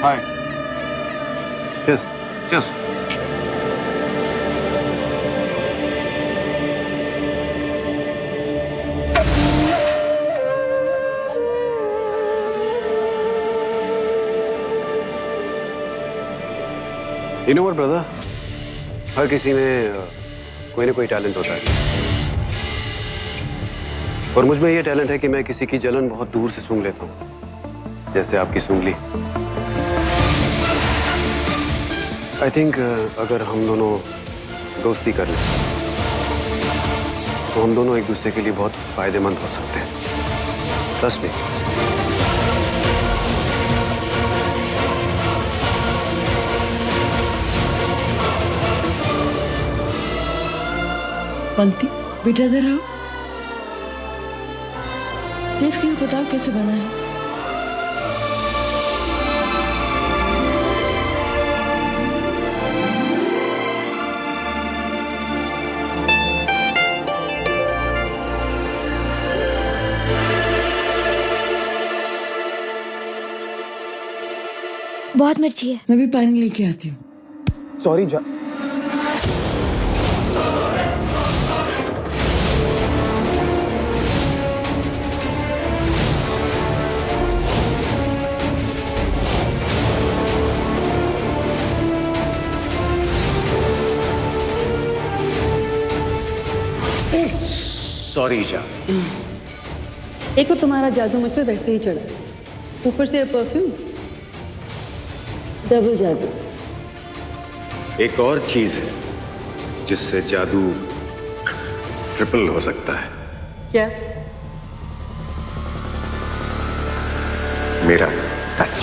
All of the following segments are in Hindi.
Hi. Cheers. Cheers. You know what, brother? हर किसी में कोई ना कोई टैलेंट होता है और मुझ में ये टैलेंट है कि मैं किसी की जलन बहुत दूर से सूंघ लेता हूँ, जैसे आपकी सूंघ ली। आई थिंक अगर हम दोनों दोस्ती कर लें तो हम दोनों एक दूसरे के लिए बहुत फायदेमंद हो सकते हैं। Trust me. पंक्ति, बेटा इधर आओ। टेस्ट करके बताओ कैसे बना है। बहुत मिर्ची है। मैं भी पानी लेके आती हूँ। सॉरी जा। सॉरी जा। एक तो तुम्हारा जादू मुझ पे वैसे ही चढ़ा, ऊपर से परफ्यूम, डबल जादू। एक और चीज है जिससे जादू ट्रिपल हो सकता है। क्या? मेरा टच।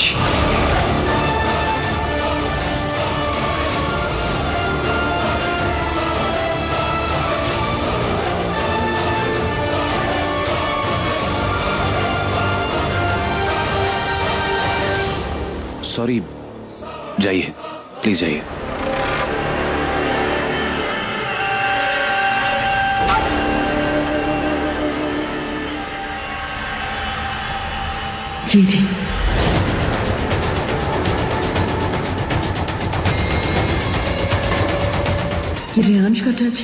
सॉरी, जाइए प्लीज जाइए। जी जी। ये रेयांश का टच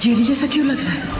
जेरी जैसा क्यों लग रहा है?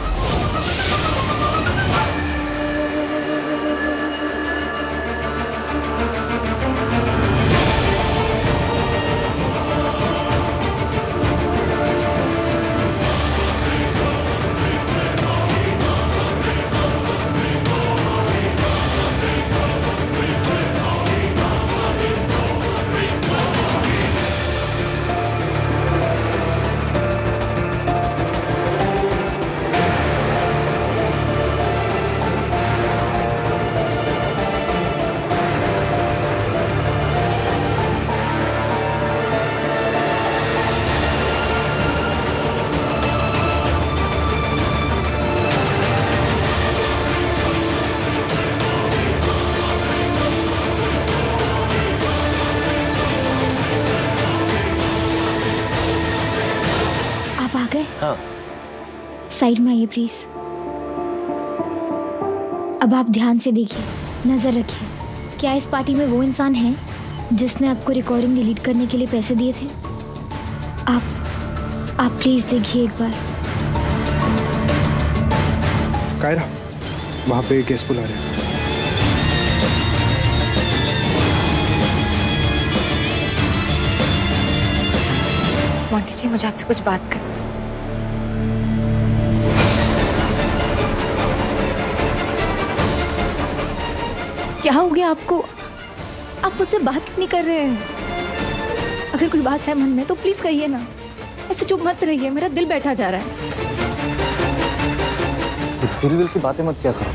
हाँ। साइड में आइए प्लीज। अब आप ध्यान से देखिए, नजर रखिए। क्या इस पार्टी में वो इंसान है जिसने आपको रिकॉर्डिंग डिलीट करने के लिए पैसे दिए थे? आप प्लीज देखिए एक बार। कायरा, वहां पे गेस्ट बुला रहे हैं। मोंटी जी, मुझे आपसे कुछ बात कर। क्या हो गया आपको? आप मुझसे बात क्यों नहीं कर रहे हैं? अगर कोई बात है मन में तो प्लीज कहिए ना, ऐसे चुप मत रहिए, मेरा दिल बैठा जा रहा है। दिल विल की बातें मत क्या करो,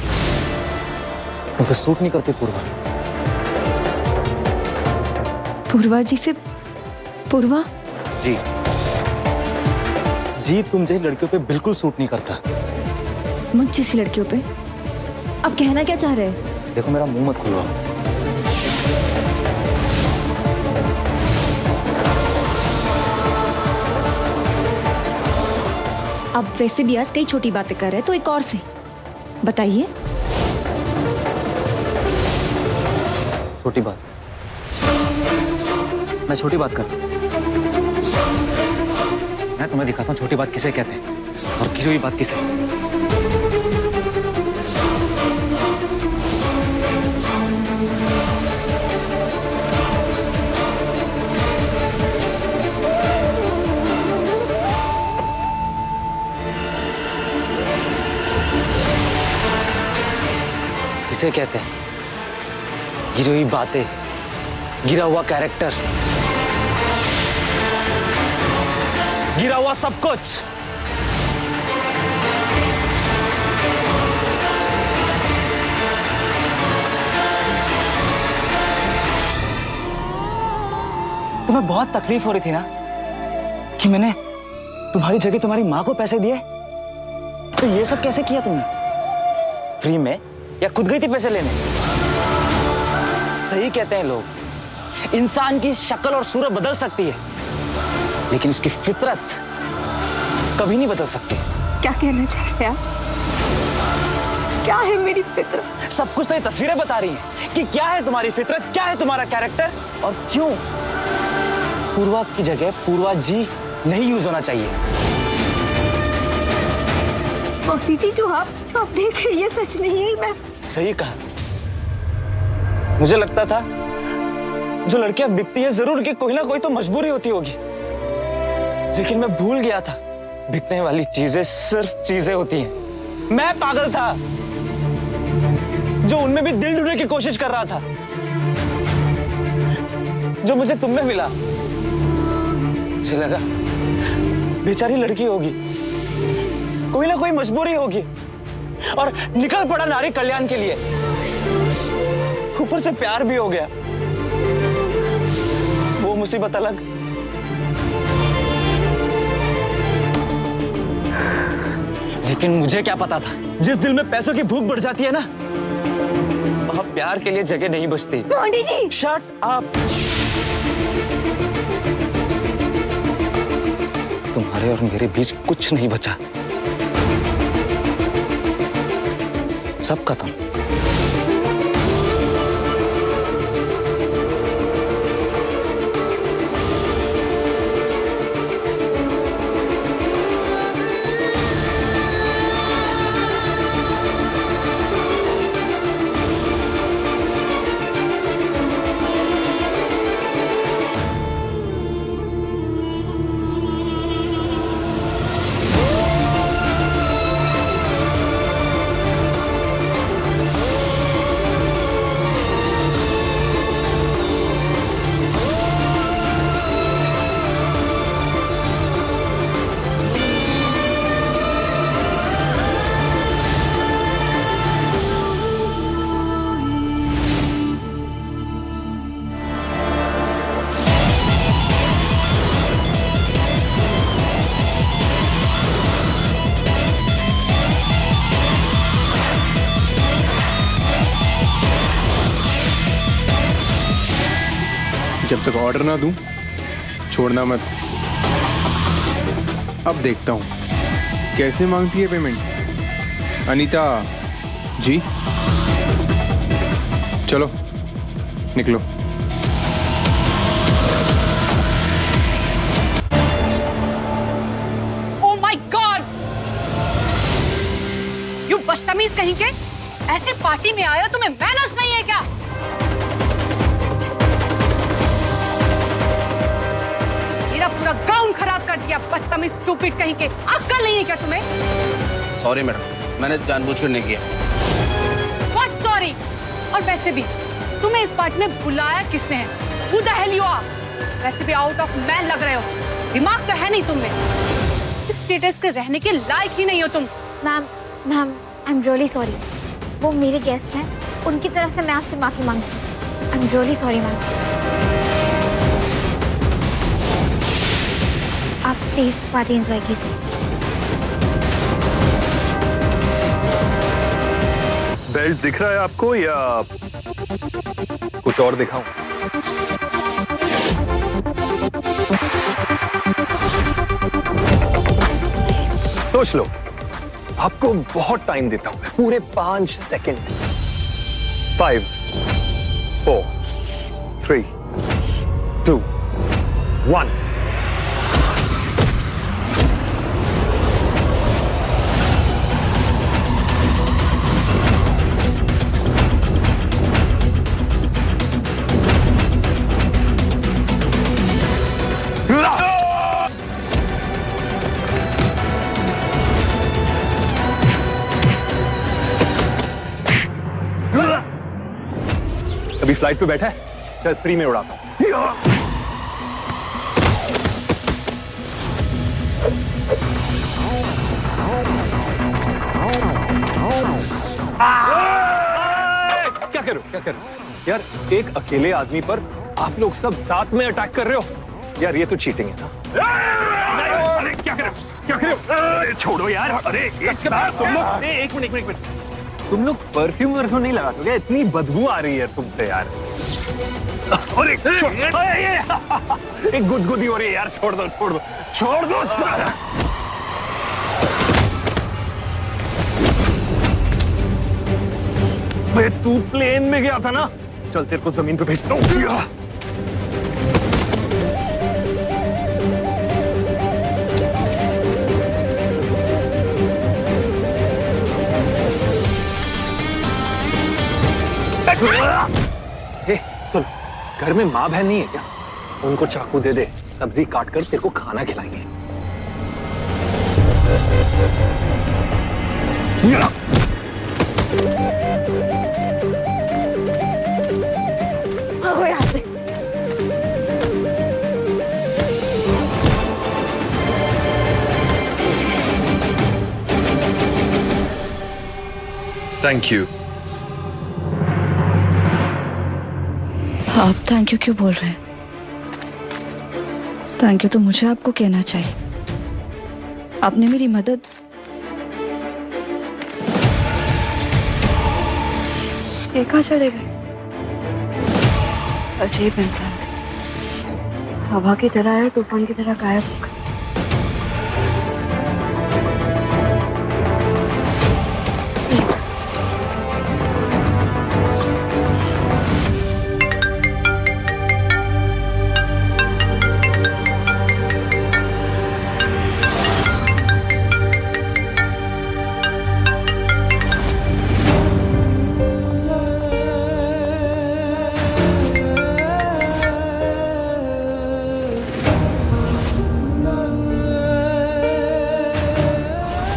तुमको सूट नहीं करती पूर्वा। पूर्वा जी से? पूर्वा जी जी, तुम जैसी लड़कियों पे बिल्कुल सूट नहीं करता। मुझ जैसी लड़कियों पे? आप कहना क्या चाह रहे हैं? देखो, मेरा मुंह मत खुलवाओ। आप वैसे भी आज कई छोटी बातें कर रहे हैं, तो एक और सही बताइए। छोटी बात मैं छोटी बात कर। मैं तुम्हें दिखाता हूँ छोटी बात किसे कहते हैं और गिरी हुई बात किसे। किसे कहते हैं गिरी हुई बातें, गिरा हुआ कैरेक्टर, गिरा हुआ सब कुछ। तुम्हें बहुत तकलीफ हो रही थी ना कि मैंने तुम्हारी जगह तुम्हारी मां को पैसे दिए? तो ये सब कैसे किया तुमने? फ्री में या खुद गई थी पैसे लेने? सही कहते हैं लोग, इंसान की शक्ल और सूरत बदल सकती है लेकिन उसकी फितरत कभी नहीं बदल सकती। क्या कहना चाह रहे हैं आप? क्या है मेरी फितरत? सब कुछ तो ये तस्वीरें बता रही हैं कि क्या है तुम्हारी फितरत, क्या है तुम्हारा कैरेक्टर और क्यों पूर्वा की जगह पूर्वा जी नहीं यूज होना चाहिए। मोती जी, जो आप देख रही है सच नहीं है। मैं सही कहा। मुझे लगता था जो लड़कियां बिकती है जरूर कि कोई ना कोई तो मजबूरी होती होगी, लेकिन मैं भूल गया था बिकने वाली चीजें सिर्फ चीजें होती हैं। मैं पागल था जो उनमें भी दिल ढूंढने की कोशिश कर रहा था। जो मुझे तुम में मिला, मुझे लगा बेचारी लड़की होगी, कोई ना कोई मजबूरी होगी और निकल पड़ा नारी कल्याण के लिए। ऊपर से प्यार भी हो गया, वो मुसीबत अलग। लेकिन मुझे क्या पता था, जिस दिल में पैसों की भूख बढ़ जाती है ना, वहां प्यार के लिए जगह नहीं बचती। मोंटी जी, शट अप। तुम्हारे और मेरे बीच कुछ नहीं बचा, सब खत्म। जब तक ऑर्डर ना दूं, छोड़ना मत। अब देखता हूं कैसे मांगती है पेमेंट। अनीता जी, चलो निकलो। ओह माय गॉड, यू बदतमीज कहीं के, ऐसे पार्टी में आए हो, तुम्हें मैनर्स नहीं है क्या? मेरा पूरा गाउन खराब कर दिया, बदतमीज स्टूपिड कहीं के। अक्ल नहीं है क्या तुम्हें? सॉरी मैडम, मैंने जानबूझकर नहीं किया। What sorry? और वैसे भी तुम्हें इस पार्टी में बुलाया किसने है? Who the hell you are? वैसे भी आउट ऑफ मैन लग रहे हो, दिमाग तो है नहीं तुम में। इस स्टेटस के रहने के लायक ही नहीं हो तुम। Ma'am I am really sorry. वो मेरे गेस्ट हैं, उनकी तरफ से मैं आपसे माफी मांगती हूँ। I am really sorry ma'am. आप प्लीज पार्टी एंजॉय कीजिए। बेल्ट दिख रहा है आपको या कुछ और दिखाऊं? सोच लो, आपको बहुत टाइम देता हूं, पूरे 5 सेकंड। 5 4 3 2 1। अभी फ्लाइट पे बैठा है, चल फ्री में उड़ाता हूं। क्या करो यार, एक अकेले आदमी पर आप लोग सब साथ में अटैक कर रहे हो यार, ये तो चीटिंग है ना। अरे क्या कर रहे हो? छोड़ो यार। अरे एक मिनट तुम लोग परफ्यूम नहीं लगाते क्या? इतनी बदबू आ रही है तुमसे यार। अरे एक गुदगुदी हो रही है यार, छोड़ दो। भाई तू प्लेन में गया था ना, चल तेरे को जमीन पे भेजता हूँ। सुन, घर में माँ बहन नहीं है क्या? उनको चाकू दे दे, सब्जी काट कर तेरे को खाना खिलाएंगे। भागो यहाँ से। Thank you. आप थैंक यू क्यों बोल रहे हैं? थैंक यू तो मुझे आपको कहना चाहिए। आपने मेरी मदद। ये कहाँ चले गए? अजीब इंसान थे, हवा की तरह आए, तूफान की तरह गायब हो गए।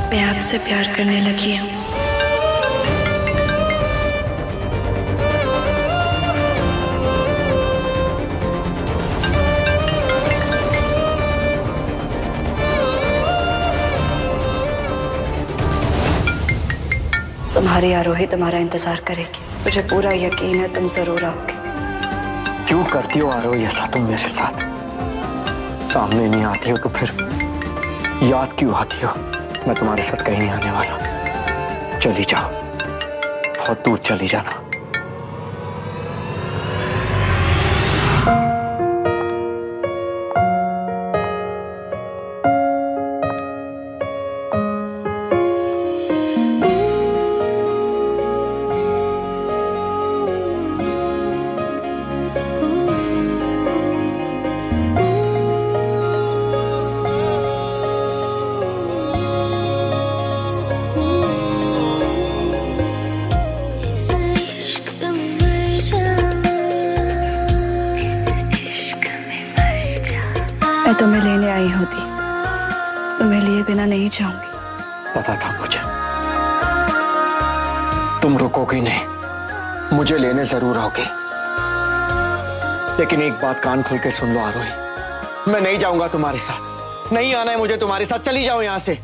मैं आपसे प्यार करने लगी हूँ। तुम्हारी आरोही तुम्हारा इंतजार करेगी। मुझे पूरा यकीन है तुम जरूर आओगे। क्यों करती हो आरोही ऐसा तुम मेरे साथ? सामने नहीं आती हो तो फिर याद क्यों आती हो? मैं तुम्हारे साथ कहीं नहीं आने वाला। चली जाओ, बहुत दूर चली जाना। मैं तुम्हें लेने आई होती, तुम्हें लिए बिना नहीं जाऊंगी। पता था मुझे, तुम रुकोगी नहीं, मुझे लेने जरूर आओगी। लेकिन एक बात कान खोल के सुन लो आरोही, मैं नहीं जाऊंगा तुम्हारे साथ। नहीं आना है मुझे तुम्हारे साथ, चली जाओ यहां से।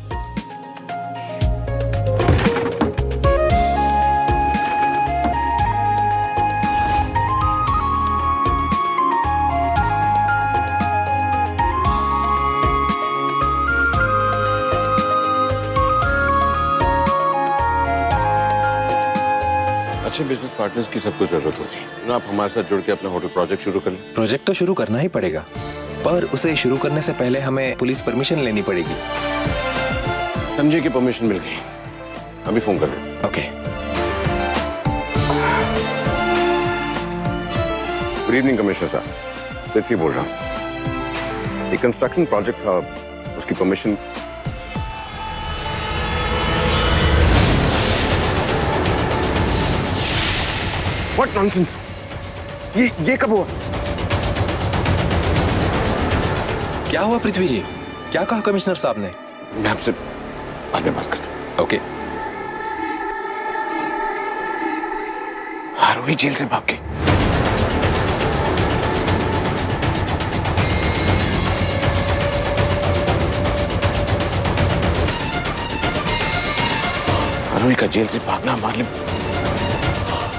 अच्छे बिजनेस पार्टनर्स की सबको जरूरत होती है ना। आप हमारे साथ जुड़ के अपना होटल प्रोजेक्ट शुरू कर लें। प्रोजेक्ट तो शुरू करना ही पड़ेगा, पर उसे शुरू करने से पहले हमें पुलिस परमिशन लेनी पड़ेगी। समझे कि परमिशन मिल गई, अभी फोन कर रहे हैं। ओके। गुड इवनिंग कमिश्नर साहब, पृथ्वी बोल रहा हूँ। ये कंस्ट्रक्शन प्रोजेक्ट था, उसकी परमिशन। What nonsense! ये कब हुआ? क्या हुआ पृथ्वी जी? क्या कहा कमिश्नर साहब ने? मैं आपसे बाद में बात करता हूं। ओके। आरोही जेल से भाग गई। आरोही का जेल से भागना हमारे लिए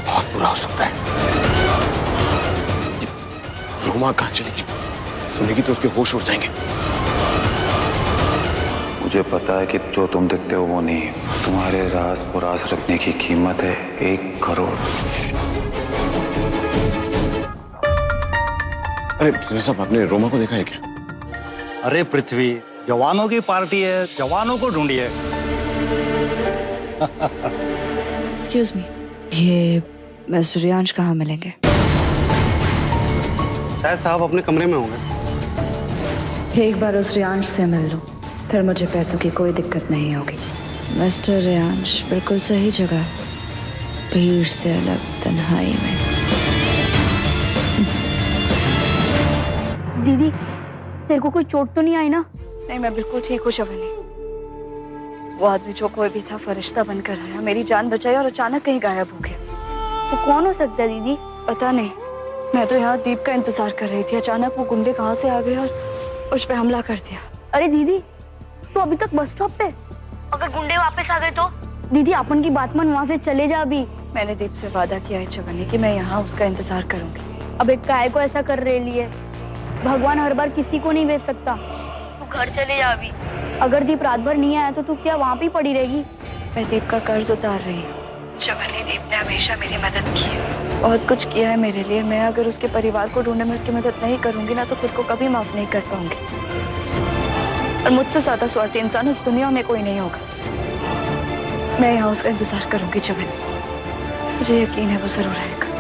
बहुत बुरा हो सकता है। रोमा कहां चलेगी? सुनेगी तो उसके होश उड़ जाएंगे। मुझे पता है कि जो तुम देखते हो वो नहीं। तुम्हारे राज को राज रखने की कीमत है 1 करोड़। अरे सुनील साहब, आपने रोमा को देखा है क्या? अरे पृथ्वी, जवानों की पार्टी है, जवानों को ढूंढिए। एक्सक्यूज मी, ये मिस्टर रियांश कहाँ मिलेंगे? शायद साहब अपने कमरे में होंगे। एक बार उस रियांश से मिल लो, फिर मुझे पैसों की कोई दिक्कत नहीं होगी। मिस्टर रियांश बिल्कुल सही जगह, भीड़ से अलग तन्हाई में। दीदी, तेरे को कोई चोट तो नहीं आई ना? नहीं, मैं बिल्कुल ठीक हूँ शवनी। वो आदमी जो कोई भी था फरिश्ता बनकर आया, मेरी जान बचाई और अचानक कहीं गायब हो गया। तो कौन हो सकता है दीदी? पता नहीं, मैं तो यहाँ दीप का इंतजार कर रही थी। अचानक वो गुंडे कहाँ से आ गए और उस पे हमला कर दिया। अरे दीदी, तो अभी तक बस स्टॉप पे? अगर गुंडे वापस आ गए तो? दीदी अपन की बात मान, वहाँ से चले जा अभी। मैंने दीप से वादा किया है चवन्नी कि मैं यहाँ उसका इंतजार करूंगी। अब एक काय को ऐसा कर रहे लिए? भगवान हर बार किसी को नहीं भेज सकता। तू घर चले जा अभी। अगर दीप रात भर नहीं आया तो तू क्या वहाँ पे पड़ी रहेगी? मैं दीप का कर्ज उतार रही हूँ चवन्नी। दीप ने हमेशा मेरी मदद की है, बहुत कुछ किया है मेरे लिए। मैं अगर उसके परिवार को ढूंढने में उसकी मदद नहीं करूंगी ना, तो खुद को कभी माफ नहीं कर पाऊंगी। और मुझसे ज्यादा स्वार्थी इंसान इस दुनिया में कोई नहीं होगा। मैं यहाँ उसका इंतजार करूंगी चवन्नी, मुझे यकीन है वो जरूर आएगा।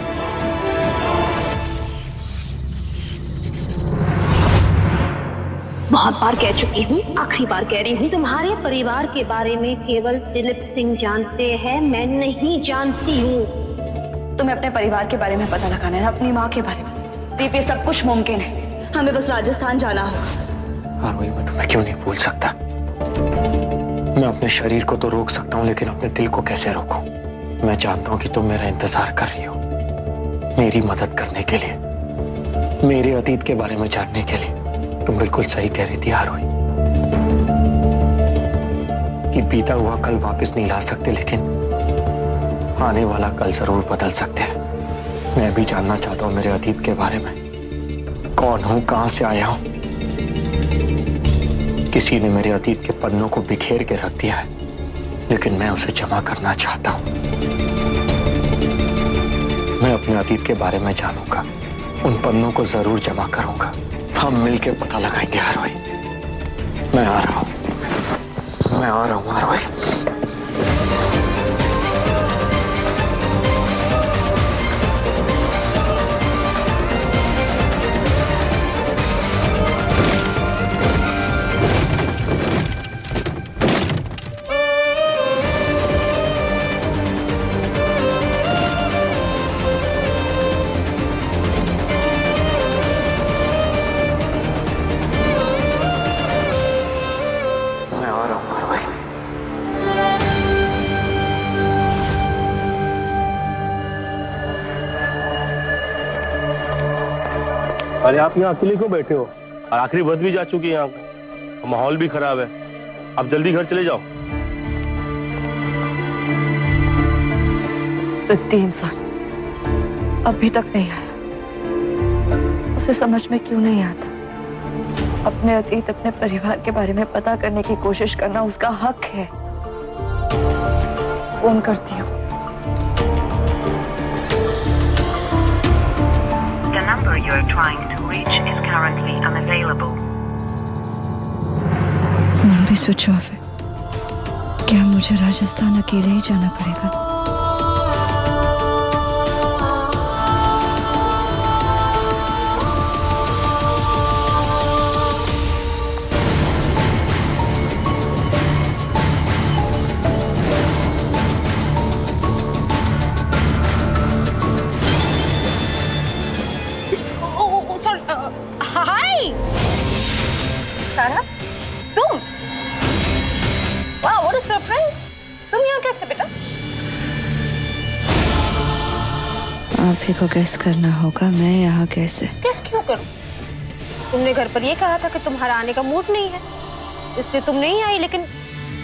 बहुत बार कह चुकी हूँ, आखिरी बार कह रही हूँ, तुम्हारे परिवार के बारे में केवल दिलीप सिंह जानते हैं, मैं नहीं जानती हूँ। तुम्हें अपने परिवार के बारे में पता लगाना है, अपनी माँ के बारे में। दीप, ये सब कुछ मुमकिन है, हमें बस राजस्थान जाना होगा। आरोही, मैं तुम्हें क्यों नहीं भूल सकता? मैं अपने शरीर को तो रोक सकता हूँ, लेकिन अपने दिल को कैसे रोकूं? मैं जानता हूँ कि तुम मेरा इंतजार कर रही हो, मेरी मदद करने के लिए, मेरे अतीत के बारे में जानने के लिए। तुम बिल्कुल सही कह रही थी आरोही कि बीता हुआ कल वापस नहीं ला सकते, लेकिन आने वाला कल जरूर बदल सकते हैं। मैं भी जानना चाहता हूँ मेरे अतीत के बारे में। कौन हूँ, कहां से आया हूं? किसी ने मेरे अतीत के पन्नों को बिखेर के रख दिया है, लेकिन मैं उसे जमा करना चाहता हूं। मैं अपने अतीत के बारे में जानूंगा, उन पन्नों को जरूर जमा करूंगा। हम मिलकर पता लगाएंगे आरोही। मैं आ रहा हूं, मैं आ रहा हूं आरोही। अरे आप यहाँ अकेले क्यों बैठे हो? और आखिरी बस भी जा चुकी है यहाँ का, माहौल भी खराब है। आप जल्दी घर चले जाओ। जिद्दी इंसान अभी तक नहीं आया, उसे समझ में क्यों नहीं आता? अपने अतीत, अपने परिवार के बारे में पता करने की कोशिश करना उसका हक है। फोन करती हूँ। The number you are trying to reach is currently unavailable. Phone भी स्विच ऑफ है। क्या मुझे राजस्थान अकेले ही जाना पड़ेगा? आप ही को गैस करना होगा मैं यहाँ कैसे। कैस क्यों करूं? तुमने घर पर ये कहा था कि तुम्हारा आने का मूड नहीं है, इसलिए तुम नहीं आई, लेकिन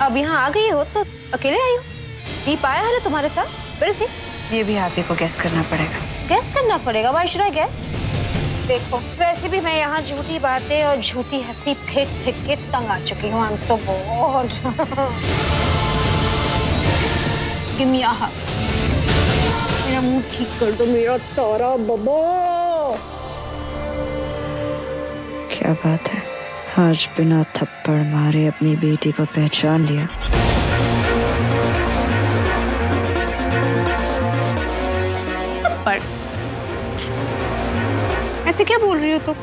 अब यहाँ आ गई हो तो अकेले आई हो। दीप आया है ना तुम्हारे साथ? फिर से ये भी आप ही को गैस करना पड़ेगा। गैस करना पड़ेगा? Why should I gas? देखो, वैसे भी मैं यहाँ झूठी बातें और झूठी हंसी फेंक फेंक के तंग आ चुकी हूँ। I am so bored. Give me a hug. मेरा मूड ठीक कर दो मेरा तारा बबो। क्या बात है, आज बिना थप्पड़ मारे अपनी बेटी को पहचान लिया। थप्पड़? ऐसे क्या बोल रही हो तुम?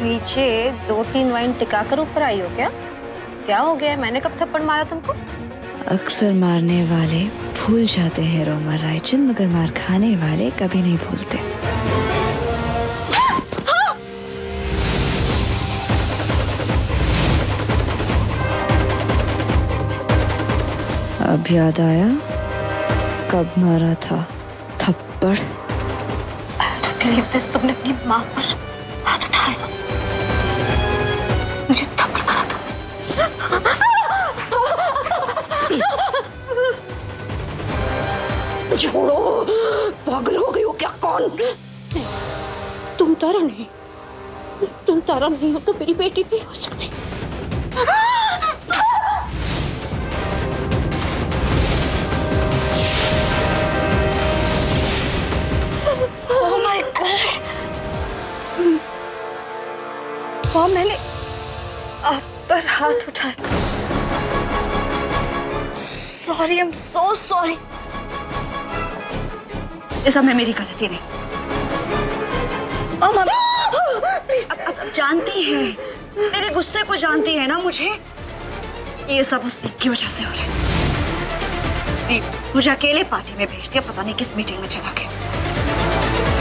नीचे 2-3 वाइन टिका कर ऊपर आई हो क्या? क्या हो गया? मैंने कब थप्पड़ मारा तुमको? अक्सर मारने वाले भूल जाते हैं रोमा रायचंद, मगर मार खाने वाले कभी नहीं भूलते। अब याद आया कब मारा था थप्पड़। तुमने अपनी माँ पर हाथ उठाया, मुझे थप्पड़ मारा तुमने। छोड़ो, पागल हो गई हो क्या? कौन? तुम तारा नहीं, तुम तारा नहीं हो तो मेरी बेटी नहीं हो सकती। Oh my God! मॉम, मैंने आप पर हाथ उठाया। Sorry, I am so sorry. ये सब में मेरी गलती नहीं। मॉम, आप जानती हैं, मेरे गुस्से को जानती है ना मुझे। ये सब उस दीप की वजह से हो रहा है। दीप मुझे अकेले पार्टी में भेज दिया, पता नहीं किस मीटिंग में चला गया।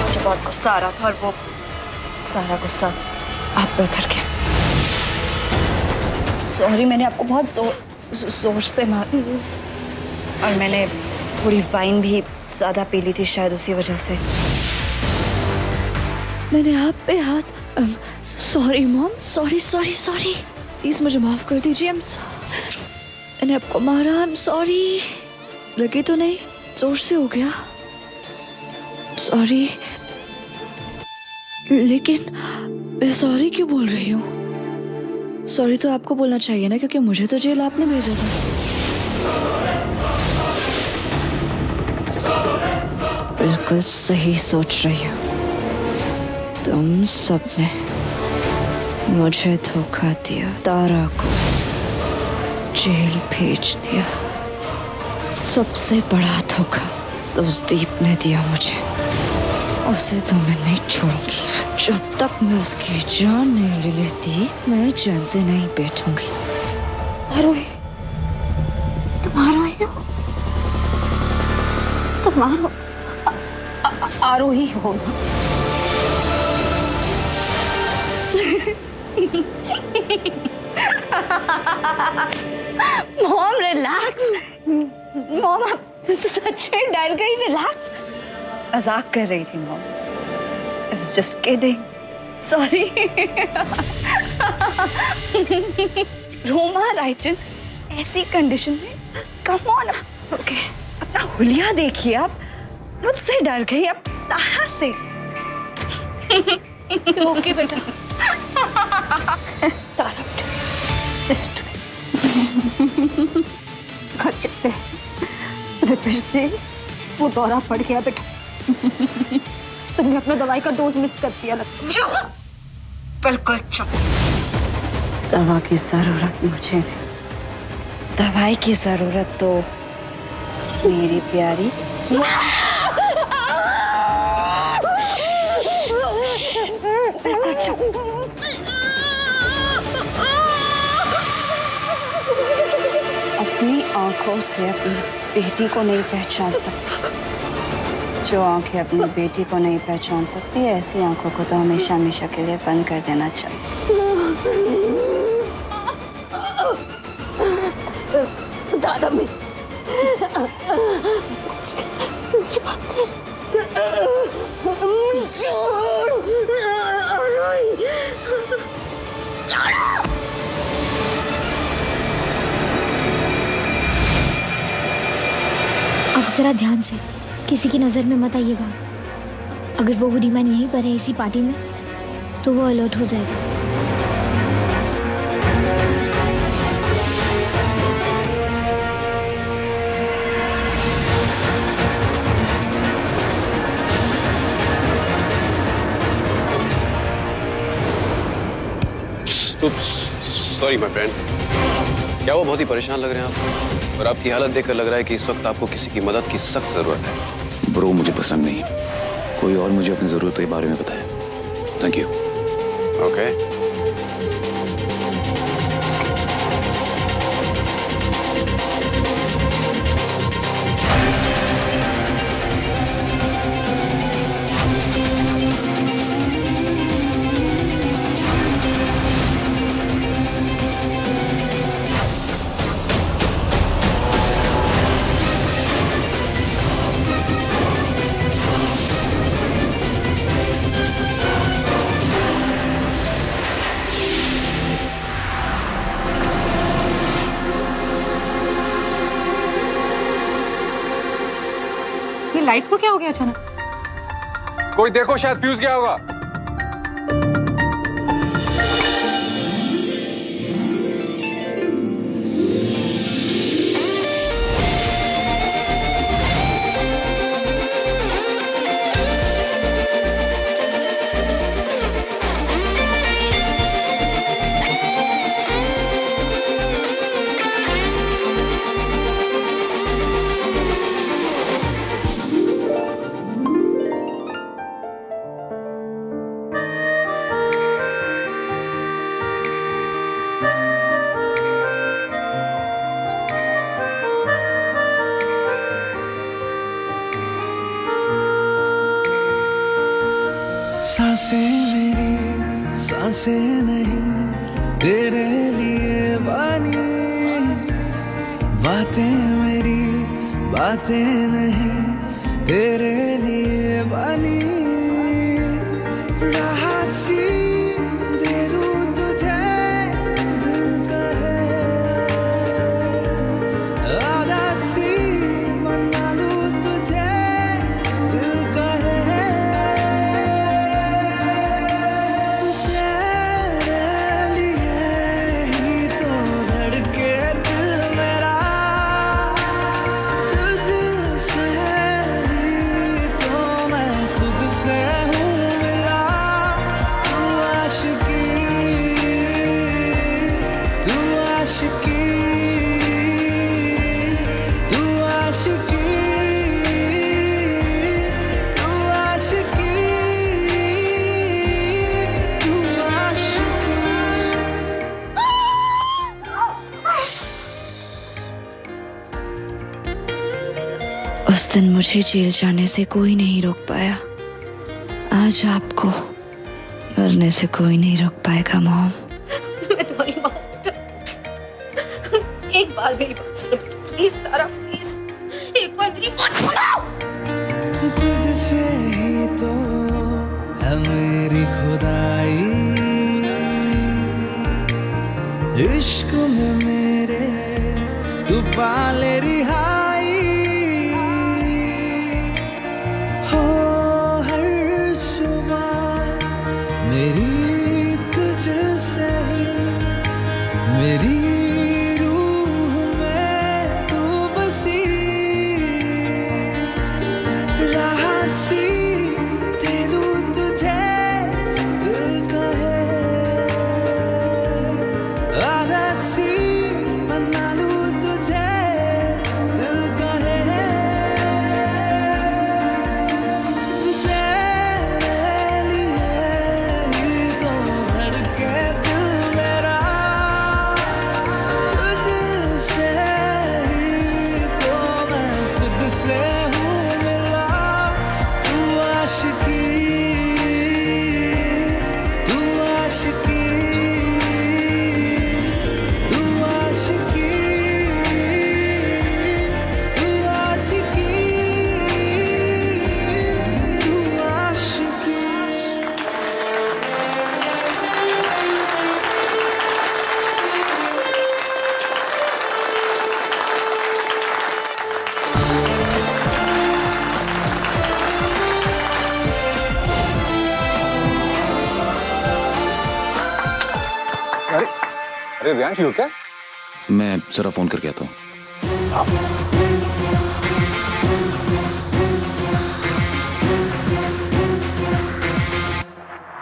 मुझे बहुत गुस्सा आ रहा था और वो सारा गुस्सा आप पर उतर गया। सॉरी, मैंने आपको बहुत जोर से मारा और मैंने थोड़ी वाइन भी ज्यादा पी ली थी, शायद उसी वजह से मैंने आप पे हाथ। Sorry mom, sorry sorry sorry, please मुझे माफ कर दीजिए। मैंने आपको मारा, आई एम सॉरी। लगे तो नहीं, जोर से हो गया, सॉरी। लेकिन मैं सॉरी क्यों बोल रही हूँ? सॉरी तो आपको बोलना चाहिए ना, क्योंकि मुझे तो जेल आपने भेजा था। बिल्कुल सही सोच रही हो तुम। सबने मुझे धोखा दिया, तारा को जेल भेज दिया। सबसे बड़ा धोखा तो उस दीप ने दिया मुझे। उसे तो मैं नहीं छोड़ूंगी। जब तक मैं उसकी जान नहीं ले लेती, मैं चैन से नहीं बैठूंगी। आरोही, तुम आरोही हो? तुम आरोही हो ना? Mom relax. मॉम आप सच में डर गई। रिलैक्स। मजाक कर रही थी mom. I was just kidding. Sorry. Roma Raichand ऐसी कंडीशन में, कम ऑन। ओके, अपना हुलिया देखिए। आप मुझसे डर गई, अब तारा से। ओके बेटा। तारा बेटा, listen to me. घर चलते हैं। तुम्हें फिर से वो दौरा पड़ गया बेटा। तुमने अपना दवाई का डोज मिस कर दिया लगता है। बिल्कुल चुप। दवा की जरूरत मुझे नहीं, दवाई की जरूरत तो मेरी प्यारी। बिल्कुल चुप। अपनी आंखों से अपनी बेटी को नहीं पहचान सकती। जो आंखें अपनी बेटी को नहीं पहचान सकती, ऐसी आंखों को तो हमेशा हमेशा के लिए बंद कर देना चाहिए। दादा अब जरा ध्यान से, किसी की नजर में मत आइएगा। अगर वो हुडी मैन यहीं पर है इसी पार्टी में, तो वो अलर्ट हो जाएगा। सॉरी माय फ्रेंड, क्या वो बहुत ही परेशान लग रहे हैं आप? और आपकी हालत देखकर लग रहा है कि इस वक्त आपको किसी की मदद की सख्त जरूरत है। ब्रो मुझे पसंद नहीं, कोई और मुझे अपनी जरूरतों के बारे में बताए। Thank you. ओके। ये लाइट्स को क्या हो गया अचानक? कोई देखो, शायद फ्यूज गया होगा। सांसें मेरी सांसें नहीं तेरे लिए बानी, बातें मेरी बातें नहीं तेरे लिए बानी। राहत सी दे दूं तुझे दिल कहे, आदत सी बना लूं तुझे दिल कहे। उस दिन मुझे जेल जाने से कोई नहीं रोक पाया, आज आपको मरने से कोई नहीं रोक पाएगा मॉम। मैं तुम्हारी माँ, एक बार मेरी बात सुनो प्लीज तारा, प्लीज एक बार मेरी बात सुनो। तुझसे ही तो है मेरी खुदाई, इश्क में मेरे तू पाले रिहाई। हो हर सुबह मेरी तुझसे ही, मेरी रूह में तू बसी। राहत सी दे दूं तुझे दिल कहे, आदत सी बना लूं तुझे दिल कहे। तेरे लिए ही तो धड़के दिल मेरा, तुझसे ही तो मैं खुद से हूँ मिला। तू अरे रियांश हो क्या? मैं जरा फोन करके आता हूँ।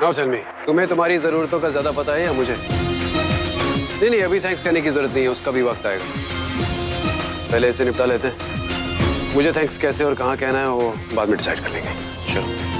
नाउ टेल मी, तुम्हें तुम्हारी जरूरतों का ज्यादा पता है या मुझे? नहीं, अभी थैंक्स करने की जरूरत नहीं है, उसका भी वक्त आएगा। पहले इसे निपटा लेते हैं। मुझे थैंक्स कैसे और कहाँ कहना है वो बाद में डिसाइड कर लेंगे। चलो।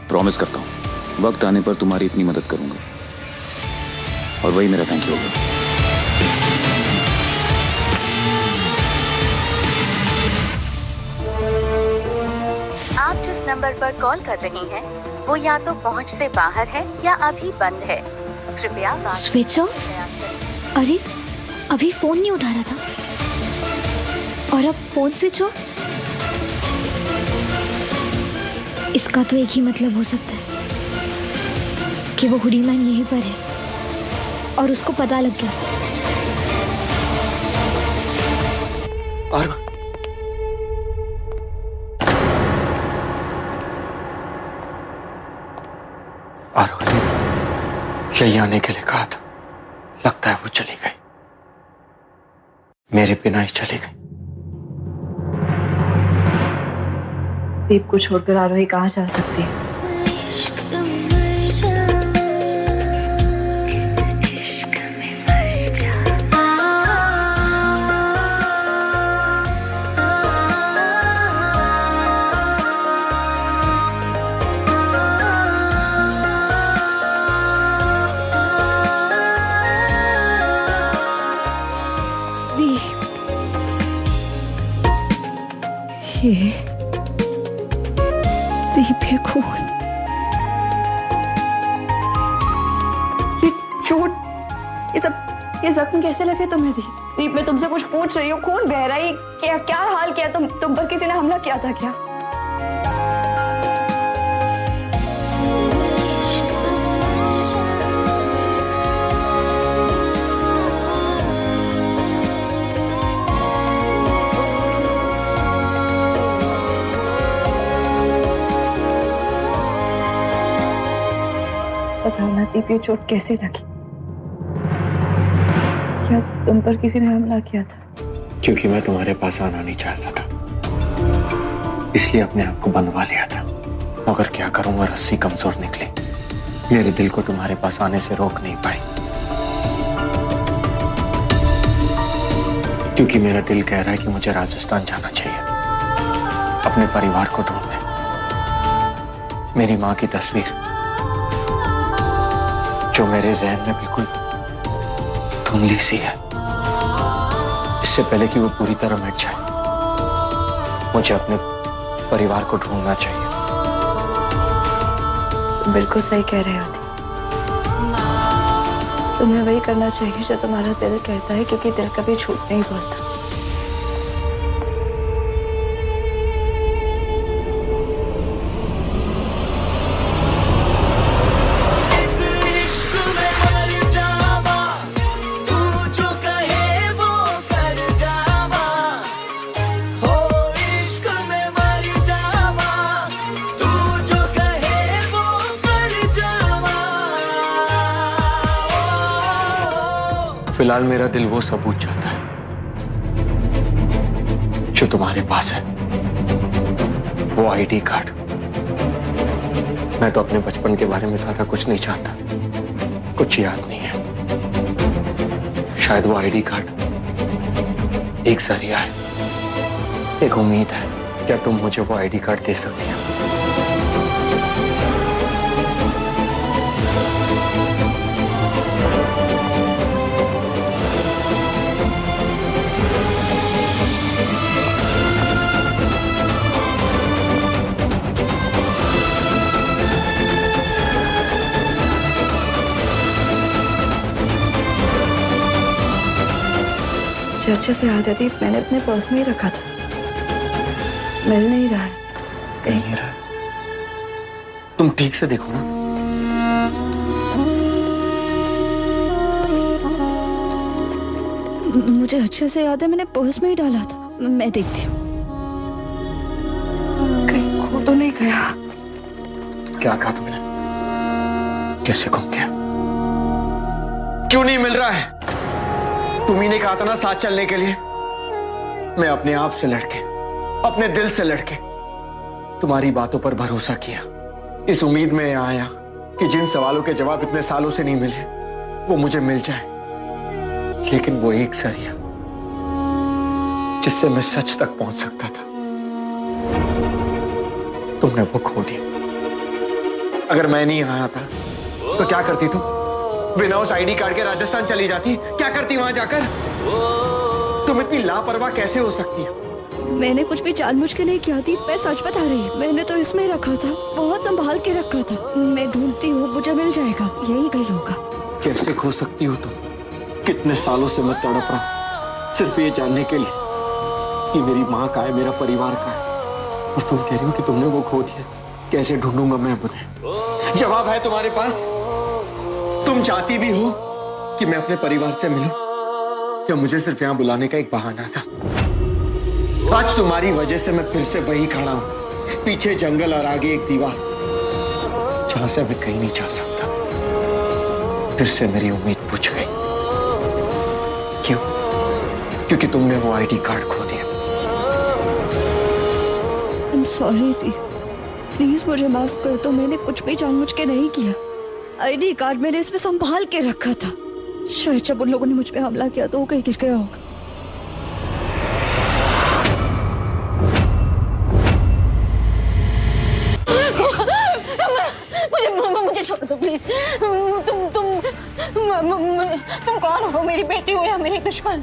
प्रॉमिस करता हूँ वक्त आने पर तुम्हारी इतनी मदद करूंगा और वही मेरा थैंक यू होगा। आप जिस नंबर पर कॉल कर रही हैं वो या तो पहुंच से बाहर है या अभी बंद है। कृपया स्विच ऑफ? अरे अभी फोन नहीं उठा रहा था और अब फोन स्विच ऑफ? इसका तो एक ही मतलब हो सकता है कि वो हुडी मैन यहीं पर है और उसको पता लग गया। यही आने के लिए कहा था। लगता है वो चली गई, मेरे बिना ही चली गई। दीप को छोड़कर आरोही कहाँ जा सकती है? ये दीप है कौन? ये चोट, ये जख्म कैसे लगे तुम्हें दीप? दीप मैं तुमसे कुछ पूछ रही हूँ, खून बह रहा है, क्या हाल किया? तुम पर किसी ने हमला किया था क्या? बताओ ना दीप, ये चोट कैसे लगी? क्या तुम पर किसी ने हमला किया था? क्योंकि मैं तुम्हारे पास आना नहीं चाहता था, इसलिए अपने आप को बंधवा लिया था। मगर क्या करूं, वो रस्सी कमजोर निकली, मेरे दिल को तुम्हारे पास आने से रोक नहीं पाई। क्योंकि मेरा दिल कह रहा है कि मुझे राजस्थान जाना चाहिए, अपने परिवार को ढूंढने। मेरी माँ की तस्वीर जो मेरे जहन में बिल्कुल धुंधली सी है, इससे पहले कि वो पूरी तरह मिट जाए, मुझे अपने परिवार को ढूंढना चाहिए। तुम बिल्कुल सही कह रहे हो। तुम्हें वही करना चाहिए जो तुम्हारा दिल कहता है, क्योंकि दिल कभी झूठ नहीं बोलता। फिलहाल मेरा दिल वो सबूत चाहता है जो तुम्हारे पास है, वो आईडी कार्ड। मैं तो अपने बचपन के बारे में ज्यादा कुछ नहीं चाहता, कुछ याद नहीं है। शायद वो आईडी कार्ड एक जरिया है, एक उम्मीद है। क्या तुम मुझे वो आईडी कार्ड दे सकती हो? अच्छे से याद है दीप, मैंने अपने पर्स में ही रखा था। मिल नहीं रहा है कहीं नहीं रहा। तुम ठीक से देखो ना। मुझे अच्छे से याद है मैंने पर्स में ही डाला था। मैं देखती हूँ कहीं खो तो नहीं गया। क्या कहा तुमने? कैसे खो गया? क्यों नहीं मिल रहा है? तुम ही ने कहा था ना साथ चलने के लिए। मैं अपने आप से लड़के, अपने दिल से लड़के तुम्हारी बातों पर भरोसा किया, इस उम्मीद में आया कि जिन सवालों के जवाब इतने सालों से नहीं मिले वो मुझे मिल जाए। लेकिन वो एक जरिया जिससे मैं सच तक पहुंच सकता था, तुमने वो खो दिया। अगर मैं नहीं आया था तो क्या करती तुम? बिना उस आईडी कार्ड के राजस्थान चली जाती? क्या करती वहां जाकर? तुम इतनी लापरवाह कैसे हो सकती हो? मैंने कुछ भी जानबूझ के नहीं किया थी, मैं सच बता रही हूँ। मैंने तो इसमें रखा था, बहुत संभाल के रखा था। मैं ढूंढती हूँ, मुझे मिल जाएगा, यही कहीं होगा। कैसे खो सकती हो तुम? कितने सालों से मैं तड़प रहा हूं सिर्फ ये जानने के लिए कि मेरी माँ का है, मेरा परिवार का है, और तुम कह रही हो कि तुमने वो खो दिया। कैसे ढूंढूंगा मैं अब उन्हें? जवाब है तुम्हारे पास? तुम चाहती भी हो कि मैं अपने परिवार से मिलूं, या मुझे सिर्फ यहाँ बुलाने का एक बहाना था? आज तुम्हारी वजह से मैं फिर से वही खड़ा हूं, पीछे जंगल और आगे एक दीवार, जहां से मैं कहीं नहीं जा सकता। फिर से मेरी उम्मीद बुझ गई। क्यों? क्योंकि तुमने वो आईडी कार्ड खो दिया। I'm sorry दी, प्लीज मुझे माफ कर दो। मैंने कुछ भी जानबूझ के नहीं किया। आईडी कार्ड मैंने इसमें संभाल के रखा था। शायद जब उन लोगों ने मुझ पे हमला किया तो वो कहीं गिर गया होगा। मुझे छोड़ दो प्लीज। तुम कौन हो? मेरी बेटी हो या मेरी दुश्मन?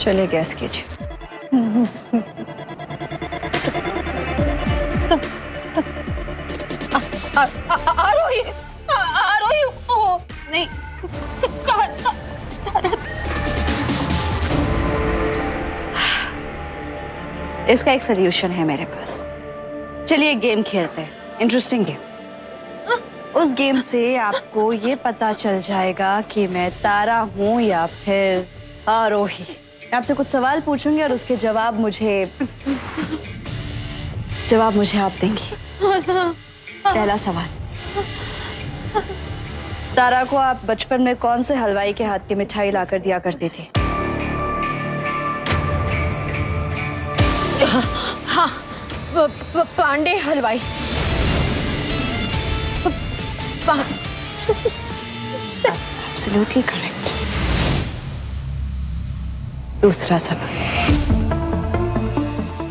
चलिए गैस कीजिए। आरोही, आरोही, ओ नहीं, इसका एक सोल्यूशन है मेरे पास। चलिए गेम खेलते हैं, इंटरेस्टिंग गेम। उस गेम से आपको ये पता चल जाएगा कि मैं तारा हूं या फिर आरोही। आपसे कुछ सवाल पूछूंगी और उसके जवाब मुझे आप देंगी। पहला सवाल, तारा को आप बचपन में कौन से हलवाई के हाथ की मिठाई लाकर दिया करती थी? हाँ, पांडे हलवाई। Absolutely correct. दूसरा सवाल,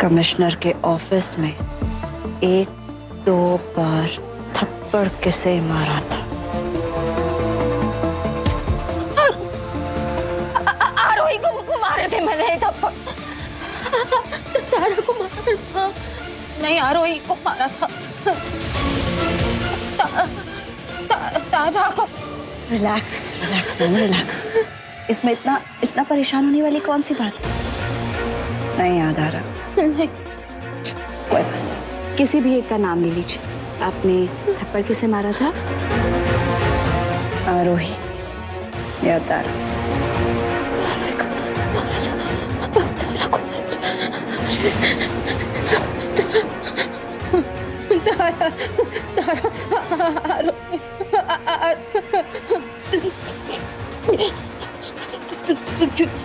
कमिश्नर के ऑफिस में 1-2 बार थप्पड़ किसे मारा था? आरोही को मारे थे मैंने थप्पड़। तारा को मारा था? नहीं, आरोही को मारा था। तारा को। Relax relax ma'am, relax. इसमें इतना परेशान होने वाली कौन सी बात है? नहीं याद आ रहा। नहीं। कोई बात नहीं, किसी भी एक का नाम ले लीजिए। आपने थप्पड़ किसे मारा था? आरोही या तारा?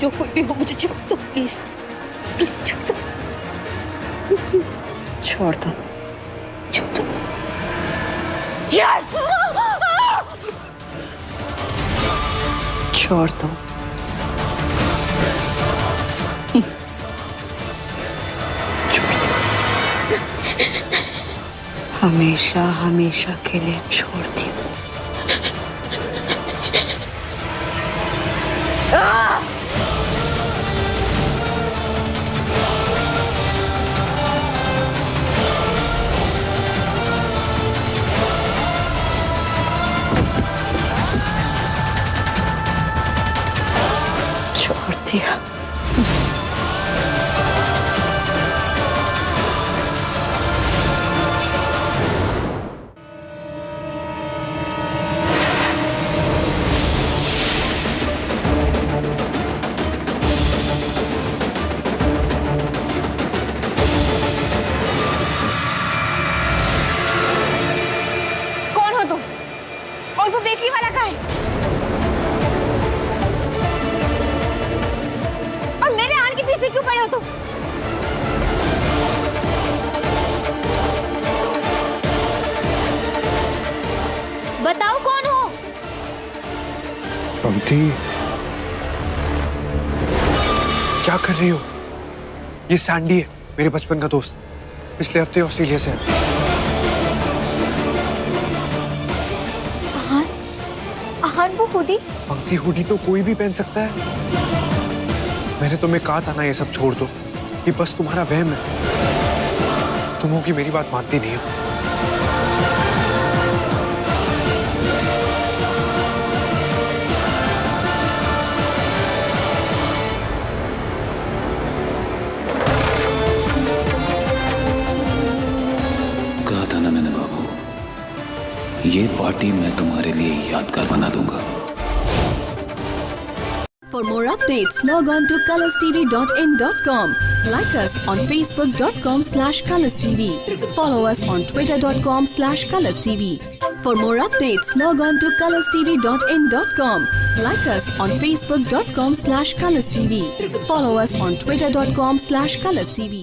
जो कोई भी हो, मुझे छोड़ दो प्लीज, प्लीज छोड़ दो। छोड़ दो, छोड़ दो। यस, छोड़ दो। हमेशा हमेशा के लिए छोड़ दी। छोड़ दिया। हो तुम? बताओ कौन हो? पंक्ति, क्या कर रही हो? ये सैंडी है, मेरे बचपन का दोस्त, पिछले हफ्ते ऑस्ट्रेलिया से। आहान वो हुडी? पंक्ति, हुडी तो कोई भी पहन सकता है। मैंने तुम्हें कहा था ना ये सब छोड़ दो, ये बस तुम्हारा वहम है। तुम हो कि मेरी बात मानती नहीं हो। कहा था ना मैंने बाबू, ये पार्टी मैं तुम्हारे लिए यादगार बना दूंगा। For more updates, log on to colorstv.in.com. Like us on facebook.com/colorstv. Follow us on twitter.com/colorstv. For more updates, log on to colorstv.in.com. Like us on facebook.com/colorstv. Follow us on twitter.com/colorstv.